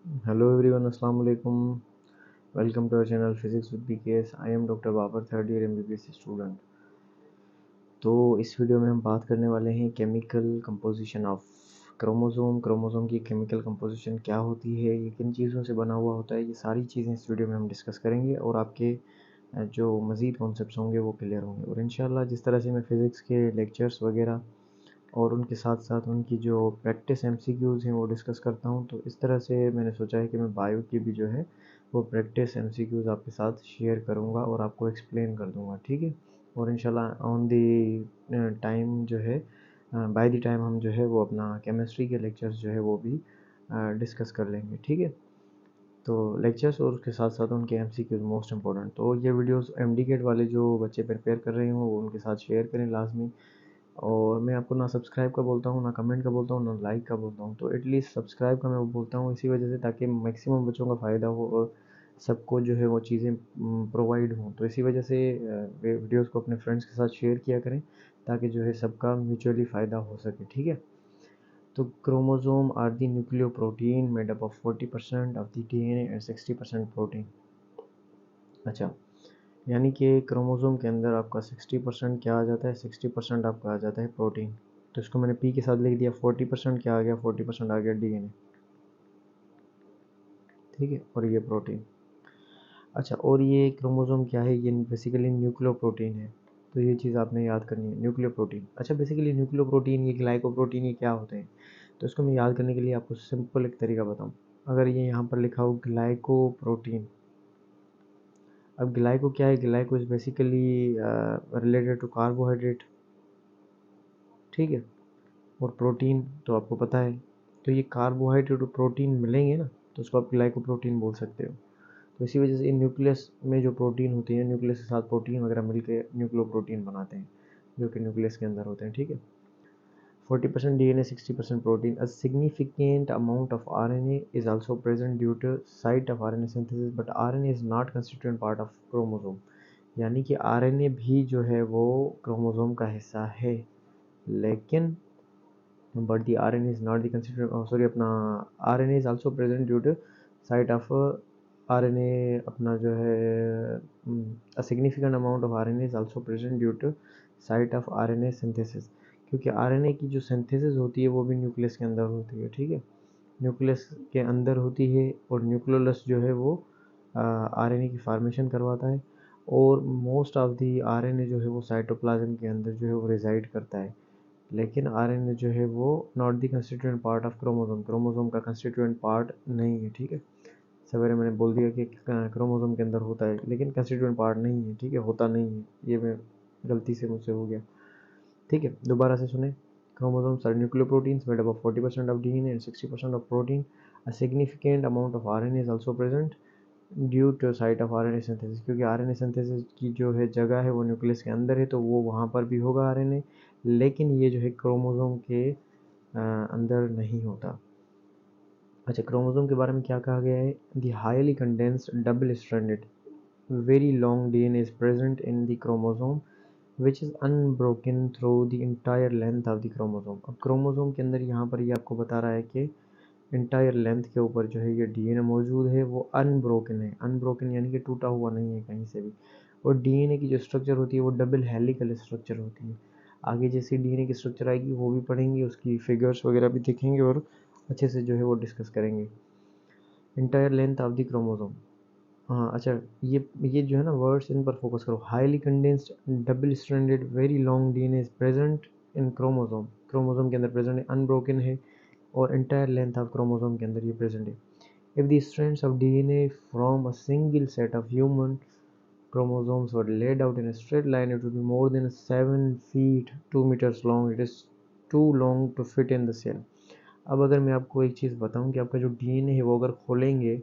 Hello everyone, Assalamu alaikum. Welcome to our channel Physics with BKS. I am Dr. Babar, third year MBBS student. तो इस video में हम बात करने वाले हैं chemical composition of chromosome. Chromosome की केमिकल कंपोजिशन क्या होती है, ये किन चीज़ों से बना हुआ होता है, ये सारी चीज़ें इस वीडियो में हम डिस्कस करेंगे और आपके जो मज़ीद कॉन्सेप्ट्स होंगे वो क्लियर होंगे। और इंशाल्लाह जिस तरह से मैं फ़िज़िक्स के लेक्चर्स वगैरह और उनके साथ साथ उनकी जो प्रैक्टिस एमसीक्यूज़ हैं वो डिस्कस करता हूँ, तो इस तरह से मैंने सोचा है कि मैं बायो की भी जो है वो प्रैक्टिस एमसीक्यूज़ आपके साथ शेयर करूँगा और आपको एक्सप्लेन कर दूँगा, ठीक है। और इंशाल्लाह ऑन दी टाइम जो है बाय द टाइम हम जो है वो अपना केमिस्ट्री के लेक्चर्स जो है वो भी डिस्कस कर लेंगे, ठीक है। तो लेक्चर्स और उसके साथ साथ उनके एमसीक्यूज़ मोस्ट इंपॉर्टेंट। तो ये वीडियोस एमडी गेट वाले जो बच्चे प्रिपेयर कर रहे हों वो उनके साथ शेयर करें लाजमी। और मैं आपको ना सब्सक्राइब का बोलता हूँ, ना कमेंट का बोलता हूँ, ना लाइक का बोलता हूँ, तो एटलीस्ट सब्सक्राइब का मैं बोलता हूँ इसी वजह से ताकि मैक्सिमम बच्चों का फ़ायदा हो और सबको जो है वो चीज़ें प्रोवाइड हों। तो इसी वजह से वीडियोस को अपने फ्रेंड्स के साथ शेयर किया करें ताकि जो है सबका म्यूचुअली फ़ायदा हो सके, ठीक है। तो chromosome are the nucleoprotein made up of 40% of the DNA and 60% protein. अच्छा, यानी कि क्रोमोसोम के अंदर आपका 60% क्या आ जाता है, 60% आपका आ जाता है प्रोटीन। तो इसको मैंने पी के साथ लिख दिया। 40% क्या आ गया, 40% आ गया डीएनए, ठीक है, और ये प्रोटीन। अच्छा, और ये क्रोमोसोम क्या है, ये बेसिकली न्यूक्लियोप्रोटीन है। तो ये चीज़ आपने याद करनी है, न्यूक्लियोप्रोटीन। अच्छा, बेसिकली न्यूक्लियोप्रोटीन, ये ग्लाइकोप्रोटीन, ये क्या होते हैं, तो इसको मैं याद करने के लिए आपको सिंपल एक तरीका बताऊँ। अगर ये यहाँ पर लिखा हो ग्लाइकोप्रोटीन, अब ग्लाइको क्या है, glyco is basically related to carbohydrate, ठीक है। और प्रोटीन तो आपको पता है, तो ये कार्बोहाइड्रेट और प्रोटीन मिलेंगे ना, तो उसको आप ग्लाइकोप्रोटीन बोल सकते हो। तो इसी वजह से इन न्यूक्लियस में जो प्रोटीन होती है, न्यूक्लियस के साथ प्रोटीन वगैरह मिलकर न्यूक्लियोप्रोटीन बनाते हैं जो कि न्यूक्लियस के अंदर होते हैं, ठीक है। 40% DNA, 60% protein. A significant amount of RNA is also present due to site of RNA synthesis, but RNA is not constituent part of chromosome. यानी कि RNA भी जो है वो क्रोमोसोम का हिस्सा है, लेकिन but the RNA is not the constituent, sorry, अपना RNA is also present due to site of RNA अपना जो है a significant amount of RNA is also present due to site of RNA synthesis, क्योंकि RNA की जो synthesis होती है वो भी न्यूक्लियस के अंदर होती है, ठीक है। न्यूक्लियस के अंदर होती है और न्यूक्लियोलस जो है वो RNA की फॉर्मेशन करवाता है, और मोस्ट ऑफ दी RNA जो है वो साइटोप्लाज्म के अंदर जो है वो रिजाइड करता है। लेकिन आरएनए जो है वो not the constituent part of chromosome, chromosome का कंस्टिट्यूएंट पार्ट नहीं है, ठीक है। सवेरे मैंने बोल दिया कि क्रोमोसोम के अंदर होता है लेकिन कंस्टिट्यूएंट पार्ट नहीं है, ठीक है, होता नहीं है, ये मैं गलती से मुझसे हो गया, ठीक है। दोबारा से सुने, chromosomes are nucleoproteins made up of 40% of DNA and 60% of protein. A significant amount of RNA is also present due to site of RNA synthesis, क्योंकि आरएनए सिंथेसिस की जो है जगह है वो न्यूक्लियस के अंदर है, तो वो वहाँ पर भी होगा आरएनए, लेकिन ये जो है क्रोमोसोम के अंदर नहीं होता। अच्छा, क्रोमोसोम के बारे में क्या कहा गया है, the highly condensed double stranded very long DNA is present in the chromosome which is unbroken through the entire length of the chromosome. अब क्रोमोसोम के अंदर यहाँ पर ये आपको बता रहा है कि इंटायर लेंथ के ऊपर जो है ये डीएनए मौजूद है, वो अनब्रोकन है। अनब्रोकन यानी कि टूटा हुआ नहीं है कहीं से भी। और डीएनए की जो स्ट्रक्चर होती है वो डबल हेलिकल स्ट्रक्चर होती है। आगे जैसे डीएनए की स्ट्रक्चर आएगी वो भी पढ़ेंगे, उसकी फिगर्स वगैरह भी देखेंगे और अच्छे से जो है वो डिस्कस करेंगे। Entire length of the chromosome, हाँ अच्छा, ये जो है ना वर्ड्स, इन पर फोकस करो। Highly condensed double stranded very long DNA is present in chromosome, chromosome के अंदर प्रेजेंट है, अनब्रोकन है, और इंटायर लेंथ ऑफ क्रोमोसोम के अंदर ये प्रेजेंट है। If the strands of DNA from a single set of human chromosomes were laid out in a straight line, it would be more than 7 feet 2 meters long. It is too long to fit in the cell. अब अगर मैं आपको एक चीज़ बताऊं कि आपका जो DNA है वो अगर खोलेंगे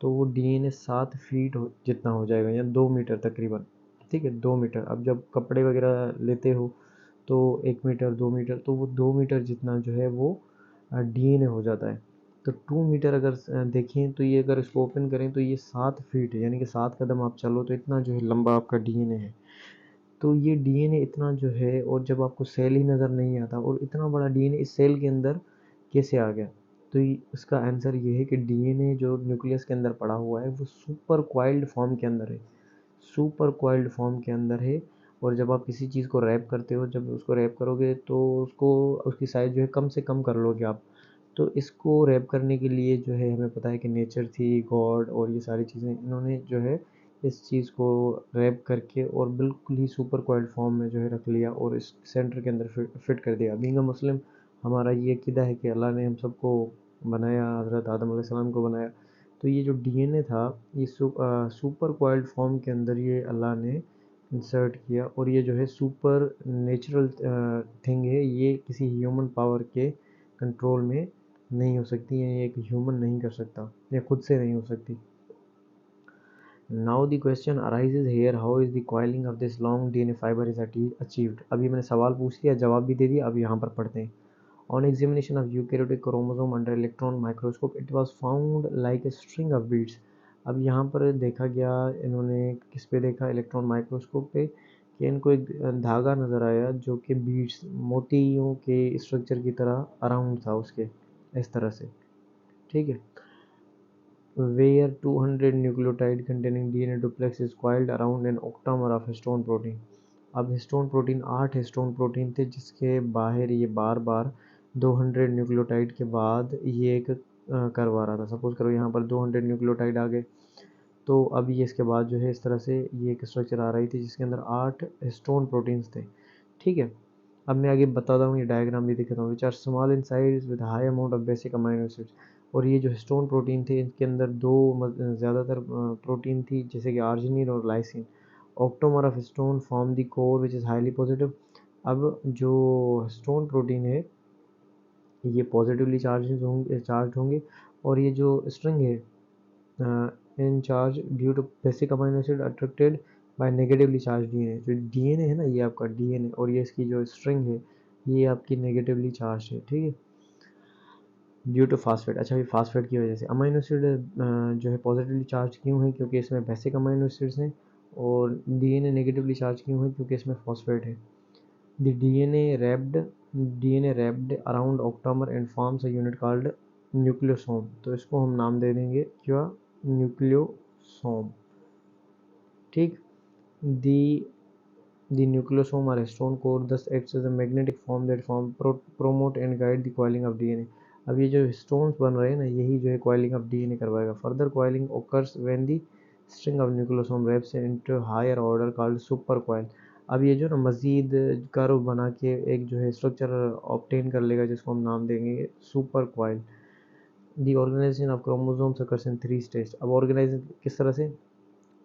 तो वो डीएनए 7 फीट जितना हो जाएगा, या 2 मीटर तकरीबन, ठीक है, 2 मीटर। अब जब कपड़े वगैरह लेते हो तो 1 मीटर 2 मीटर, तो वो 2 मीटर जितना जो है वो डीएनए हो जाता है। तो 2 मीटर अगर देखें तो ये अगर इसको ओपन करें तो ये 7 फीट है, यानी कि 7 कदम आप चलो तो इतना जो है लंबा आपका डीएनए है। तो ये डीएनए इतना जो है, और जब आपको सेल ही नज़र नहीं आता और इतना बड़ा डीएनए इस सेल के अंदर कैसे आ गया, तो इसका आंसर ये है कि डीएनए जो न्यूक्लियस के अंदर पड़ा हुआ है वो सुपर क्वाइल्ड फॉर्म के अंदर है, सुपर क्वाइल्ड फॉर्म के अंदर है। और जब आप किसी चीज़ को रैप करते हो, जब उसको रैप करोगे तो उसको उसकी साइज़ जो है कम से कम कर लोगे आप। तो इसको रैप करने के लिए जो है हमें पता है कि नेचर थी, गॉड और ये सारी चीज़ें, इन्होंने जो है इस चीज़ को रैप करके और बिल्कुल ही सुपर क्वाइल्ड फॉर्म में जो है रख लिया और इस सेंटर के अंदर फिट कर दिया। बीइंग अ मुस्लिम हमारा ये अक़ीदा है कि अल्लाह ने हम सबको बनाया, हज़रत आदम अलैहिस्सलाम को बनाया, तो ये जो डीएनए था ये सुपर क्वाइल्ड फॉर्म के अंदर ये अल्लाह ने इंसर्ट किया। और ये जो है सुपर नेचुरल थिंग है, ये किसी ह्यूमन पावर के कंट्रोल में नहीं हो सकती है, ये एक ह्यूमन नहीं कर सकता, या खुद से नहीं हो सकती। Now the question arises here, how is the coiling of this long DNA fibre is achieved. अभी मैंने सवाल पूछ लिया, जवाब भी दे दिया, अब यहाँ पर पढ़ते हैं। On examination of eukaryotic chromosome under electron microscope, it was found like a string of beads. अब यहाँ पर देखा गया, इन्होंने किस पे देखा, इलेक्ट्रॉन माइक्रोस्कोप पे, कि इनको एक धागा नज़र आया जो कि बीड्स, मोतियों के स्ट्रक्चर की तरह अराउंड था उसके, इस तरह से, ठीक है। Where 200 nucleotide containing DNA duplex is coiled around an octamer of histone protein. अब हिस्टोन प्रोटीन 8 हिस्टोन प्रोटीन थे जिसके बाहर ये बार बार 200 न्यूक्लियोटाइड के बाद ये एक कर्व आ रहा था। सपोज करो यहाँ पर 200 न्यूक्लियोटाइड आ गए, तो अब ये इसके बाद जो है इस तरह से ये एक स्ट्रक्चर आ रही थी जिसके अंदर 8 हिस्टोन प्रोटीन्स थे, ठीक है। अब मैं आगे बताता हूँ, ये डायग्राम भी दिखाता हूँ। Which are small in size with high amount of basic amino acids. और ये जो हिस्टोन प्रोटीन थे इनके अंदर ज़्यादातर प्रोटीन थी, जैसे कि आर्जिनिन और lysine. Octamer of histone form the core which is highly positive. अब जो हिस्टोन प्रोटीन है ये पॉजिटिवली चार्ज होंगे और ये जो स्ट्रिंग है in charge due to basic amino acid attracted by negatively charge DNA. जो डीएनए है ना, ये आपका डीएनए और ये इसकी जो स्ट्रिंग है ये आपकी नेगेटिवली चार्ज है, ठीक है, ड्यू टू फास्फेट। अच्छा, ये फास्फेट की वजह से अमाइनो एसिड जो है पॉजिटिवली चार्ज क्यों है, क्योंकि इसमें बेसिक अमाइनो एसिड्स हैं। और डीएनए नेगेटिवली चार्ज क्यों है, क्योंकि इसमें फॉस्फेट है। The DNA wrapped around octamer and forms a unit called nucleosome. तो इसको हम नाम दे देंगे क्या, न्यूक्लियोसोम, ठीक। The nucleosome or histone core thus acts as a magnetic form that promote and guide the coiling of DNA. अब ये जो हिस्टोन्स बन रहे हैं ना, यही जो है coiling of DNA करवाएगा। Further coiling occurs when the string of nucleosome wraps into higher order called supercoil. अब ये जो ना मज़ीद कर्व बना के एक जो है स्ट्रक्चर ऑब्टेन कर लेगा जिसको हम नाम देंगे super coil. The organisation of chromosomes occurs in 3 stage. अब ऑर्गेनाइज किस तरह से,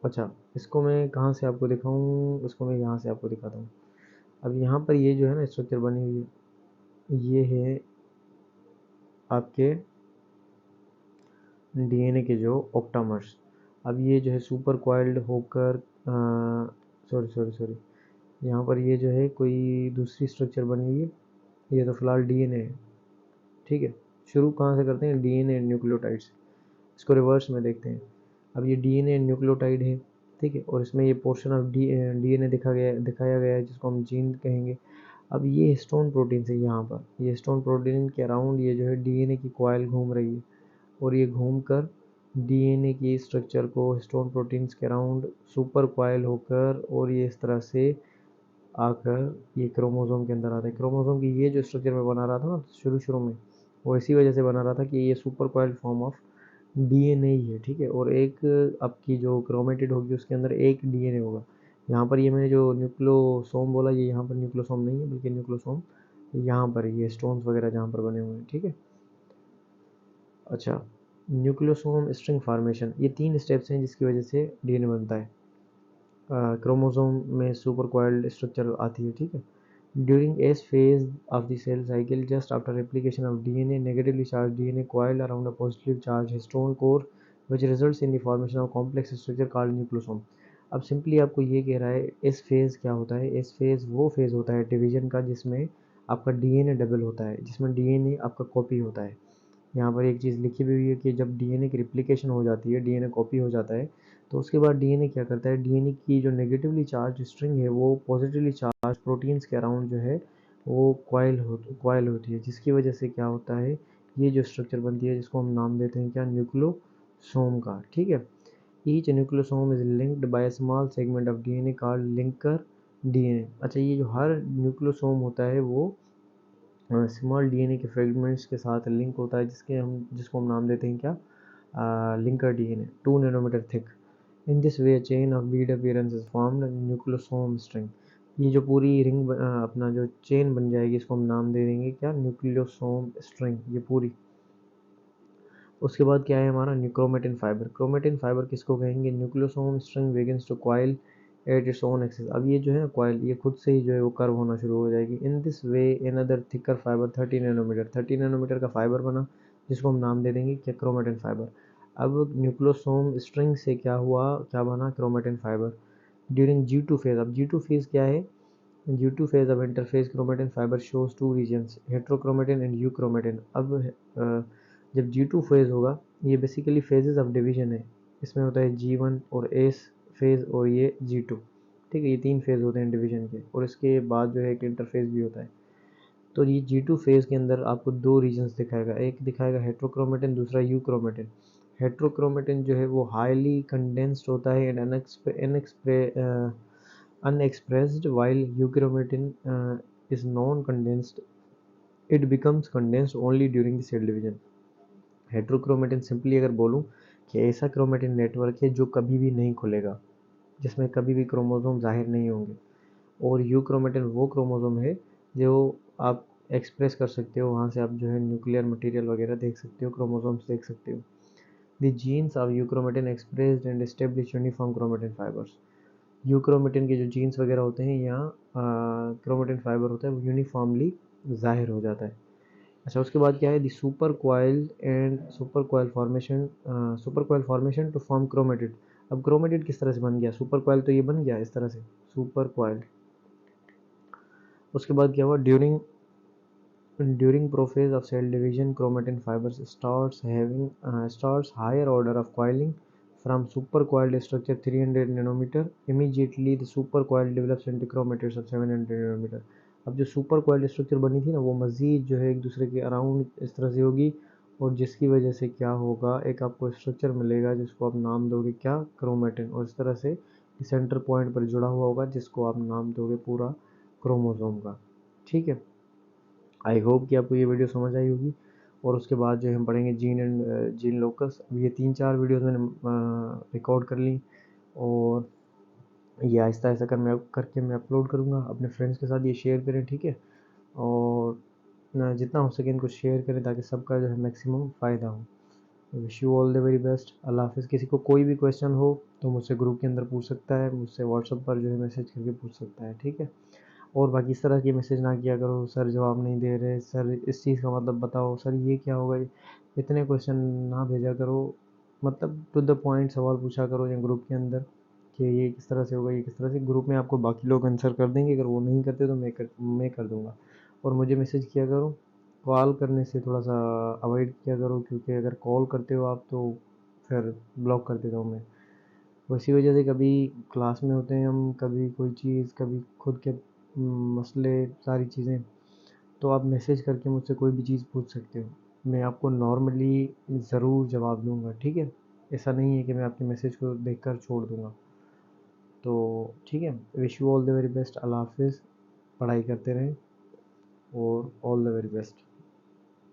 अच्छा इसको मैं कहाँ से आपको दिखाऊँ, इसको मैं यहाँ से आपको दिखाता हूँ। अब यहाँ पर ये जो है ना स्ट्रक्चर बनी हुई है, ये है आपके डीएनए के जो ऑक्टामर्स। अब ये जो है सुपर क्वाइल्ड होकर सॉरी यहाँ पर ये जो है कोई दूसरी स्ट्रक्चर बनी हुई है, ये तो फिलहाल डीएनए है, ठीक है। शुरू कहाँ से करते हैं, डीएनए न्यूक्लियोटाइड्स, इसको रिवर्स में देखते हैं। अब ये डीएनए न्यूक्लियोटाइड है, ठीक है, और इसमें ये पोर्शन ऑफ डीएनए दिखाया गया है जिसको हम जीन कहेंगे। अब ये हिस्टोन प्रोटीन है, यहाँ पर ये हिस्टोन प्रोटीन के अराउंड ये जो है डीएनए की कॉइल घूम रही है और ये घूमकर डीएनए की स्ट्रक्चर को हिस्टोन प्रोटीन्स के अराउंड सुपर कॉइल होकर और ये इस तरह से आकर ये क्रोमोसोम के अंदर आता है। क्रोमोसोम की ये जो स्ट्रक्चर में बना रहा था ना शुरू में, वो इसी वजह से बना रहा था कि ये super coil form of DNA ही है, ठीक है। और एक आपकी जो क्रोमेटिड होगी उसके अंदर एक डीएनए होगा। यहाँ पर ये मैंने जो न्यूक्लियोसोम बोला, ये यहाँ पर न्यूक्लियोसोम नहीं है बल्कि न्यूक्लियोसोम यहाँ पर ये स्टोन्स वगैरह जहाँ पर बने हुए हैं, ठीक है। अच्छा, न्यूक्लियोसोम स्ट्रिंग फॉर्मेशन, ये 3 स्टेप्स हैं जिसकी वजह से डीएनए बनता है। क्रोमोसोम में सुपर कॉइल्ड स्ट्रक्चर आती है, ठीक है। During S phase of the cell cycle just after replication of DNA, negatively charge DNA coiled around a positive charge histone core which results in the formation of complex structure called nucleosome. अब simply आपको ये कह रहा है S phase क्या होता है। S phase वो फेज़ होता है डिवीजन का जिसमें आपका डीएनए डबल होता है, जिसमें डीएनए आपका कॉपी होता है। यहाँ पर एक चीज़ लिखी भी हुई है कि जब डीएनए की रिप्लिकेशन हो जाती है, डीएनए कॉपी हो जाता है, तो उसके बाद डीएनए क्या करता है, डीएनए की जो नेगेटिवली चार्ज स्ट्रिंग है वो पॉजिटिवली चार्ज प्रोटीन्स के अराउंड जो है वो कॉइल होती है, जिसकी वजह से क्या होता है ये जो स्ट्रक्चर बनती है जिसको हम नाम देते हैं क्या, न्यूक्लियोसोम का, ठीक है। Each nucleosome is linked by a small segment of DNA called linker DNA. अच्छा, ये जो हर न्यूक्लियोसोम होता है वो स्मॉल डीएनए के फ्रेगमेंट्स के साथ लिंक होता है, जिसको हम नाम देते हैं क्या, linker DNA 2 nanometer thick. In this way chain of bead appearance is formed nucleosome string. ये जो पूरी रिंग अपना जो चेन बन जाएगी इसको हम नाम दे देंगे क्या, न्यूक्लियोसोम स्ट्रिंग, ये पूरी। उसके बाद क्या है हमारा, क्रोमेटिन फाइबर। क्रोमेटिन फाइबर किसको कहेंगे, nucleosome string begins to coil at its own axis. अब ये जो है कॉइल, ये खुद से ही जो है वो कर्व होना शुरू हो जाएगी। In this way another thicker fibre 30 nanometer, 30 nanometer का फाइबर बना, जिसको हम नाम दे देंगे क्या, क्रोमेटिन फाइबर। अब न्यूक्लियोसोम स्ट्रिंग से क्या हुआ, क्या बना, chromatin fibre. During G2 phase, अब G2 फेज क्या है, G2 phase of interphase chromatin fiber shows two regions, heterochromatin and euchromatin। अब जब G2 फेज होगा, ये बेसिकली फेजेस ऑफ डिवीजन है। इसमें होता है G1 और एस फेज और ये G2, ठीक है। ये 3 फेज होते हैं डिवीजन के, और इसके बाद जो है एक इंटरफेज भी होता है। तो ये G2 फेज के अंदर आपको 2 रीजन्स दिखाएगा, एक दिखाएगा हेट्रोक्रोमेटिन, दूसरा यूक्रोमेटिन। हेट्रोक्रोमेटिन जो है वो हाईली कंडेंस्ड होता है and unexpressed, while euchromatin is non-condensed. It becomes condensed only during the cell division. Heterochromatin simply अगर बोलूँ कि ऐसा क्रोमेटिन नेटवर्क है जो कभी भी नहीं खुलेगा, जिसमें कभी भी क्रोमोसोम जाहिर नहीं होंगे। और यूक्रोमेटिन वो क्रोमोसोम है जो आप एक्सप्रेस कर सकते हो, वहाँ से आप जो है न्यूक्लियर मटेरियल वगैरह देख सकते हो, क्रोमोसोम्स देख सकते हो। The jeans of euchromatin expressed and establish uniform chromatin fibres. Euchromatin के जो जीन्स वगैरह होते हैं या क्रोमेटिन फाइबर होता है वो यूनिफॉर्मली ज़ाहिर हो जाता है। अच्छा, उसके बाद क्या है, the super coiled and super coil formation to form chromatid. अब क्रोमेटिड किस तरह से बन गया, सुपर क्वाइल तो ये बन गया इस तरह से, सुपर क्वाइल्ड। उसके बाद क्या हुआ, during prophase of cell division chromatin fibers starts higher order of coiling from supercoiled structure 300 nanometer. Immediately the supercoil develops into chromatids of 700 nanometer. अब जो सुपर कॉइल्ड स्ट्रक्चर बनी थी ना, वो मज़ीद जो है एक दूसरे के अराउंड इस तरह से होगी, और जिसकी वजह से क्या होगा, एक आपको स्ट्रक्चर मिलेगा जिसको आप नाम दोगे क्या, क्रोमेटिन। और इस तरह से सेंटर पॉइंट पर जुड़ा हुआ होगा जिसको आप नाम दोगे पूरा क्रोमोसोम का, ठीक है। आई होप कि आपको ये वीडियो समझ आई होगी। और उसके बाद जो है हम पढ़ेंगे जीन लोकस। अब ये 3-4 वीडियोस मैंने रिकॉर्ड कर ली, और ये आहिस्ता आहिस्ता करके मैं अपलोड करूँगा। अपने फ्रेंड्स के साथ ये शेयर करें, ठीक है। और जितना हो सके इनको शेयर करें ताकि सबका जो है मैक्सिमम फ़ायदा हो। Wish you all the very best. अल्लाह हाफ़िज़। किसी को कोई भी क्वेश्चन हो तो मुझसे ग्रुप के अंदर पूछ सकता है, मुझसे व्हाट्सएप पर जो है मैसेज करके पूछ सकता है, ठीक है। और बाकी इस तरह के मैसेज ना किया करो, सर जवाब नहीं दे रहे, सर इस चीज़ का मतलब बताओ, सर ये क्या होगा, इतने क्वेश्चन ना भेजा करो। मतलब टू द पॉइंट सवाल पूछा करो या ग्रुप के अंदर कि ये किस तरह से होगा, ये किस तरह से। ग्रुप में आपको बाकी लोग आंसर कर देंगे, अगर वो नहीं करते तो मैं कर दूँगा। और मुझे मैसेज किया करो, कॉल करने से थोड़ा सा अवॉइड किया करो, क्योंकि अगर कॉल करते हो आप तो फिर ब्लॉक कर देता हूँ मैं। उसी वजह से कभी क्लास में होते हैं हम, कभी कोई चीज़, कभी खुद के मसले, सारी चीज़ें। तो आप मैसेज करके मुझसे कोई भी चीज़ पूछ सकते हो, मैं आपको नॉर्मली ज़रूर जवाब दूंगा, ठीक है। ऐसा नहीं है कि मैं आपके मैसेज को देखकर छोड़ दूंगा। तो ठीक है, wish you all the very best. अल्लाह हाफिज़। पढ़ाई करते रहें, और ऑल द वेरी बेस्ट।